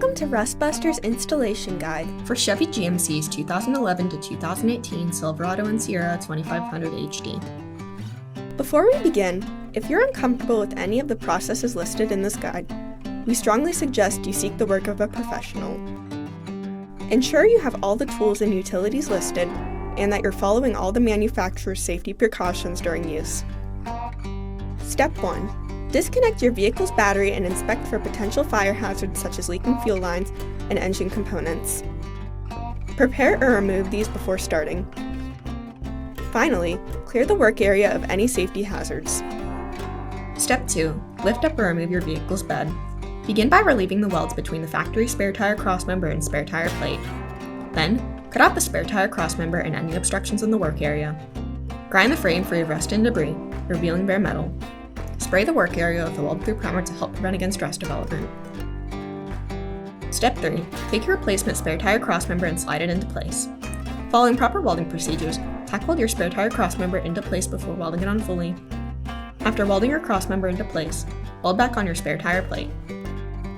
Welcome to Rustbuster's Installation Guide for Chevy GMC's 2011 to 2018 Silverado and Sierra 2500 HD. Before we begin, if you're uncomfortable with any of the processes listed in this guide, we strongly suggest you seek the work of a professional. Ensure you have all the tools and utilities listed and that you're following all the manufacturer's safety precautions during use. Step 1. Disconnect your vehicle's battery and inspect for potential fire hazards such as leaking fuel lines and engine components. Prepare or remove these before starting. Finally, clear the work area of any safety hazards. Step 2. Lift up or remove your vehicle's bed. Begin by relieving the welds between the factory spare tire crossmember and spare tire plate. Then, cut out the spare tire crossmember and any obstructions in the work area. Grind the frame free of rust and debris, revealing bare metal. Spray the work area with a weld-proof primer to help prevent against rust development. Step 3. Take your replacement spare tire crossmember and slide it into place. Following proper welding procedures, tack weld your spare tire crossmember into place before welding it on fully. After welding your crossmember into place, weld back on your spare tire plate.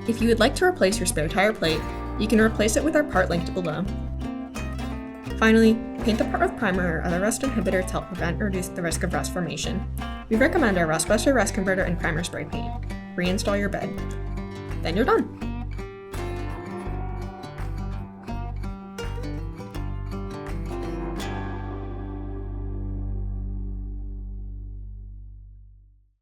If you would like to replace your spare tire plate, you can replace it with our part linked below. Finally, paint the part with primer or other rust inhibitor to help prevent or reduce the risk of rust formation. We recommend our Rustbuster Rust Converter and Primer Spray Paint. Reinstall your bed. Then you're done!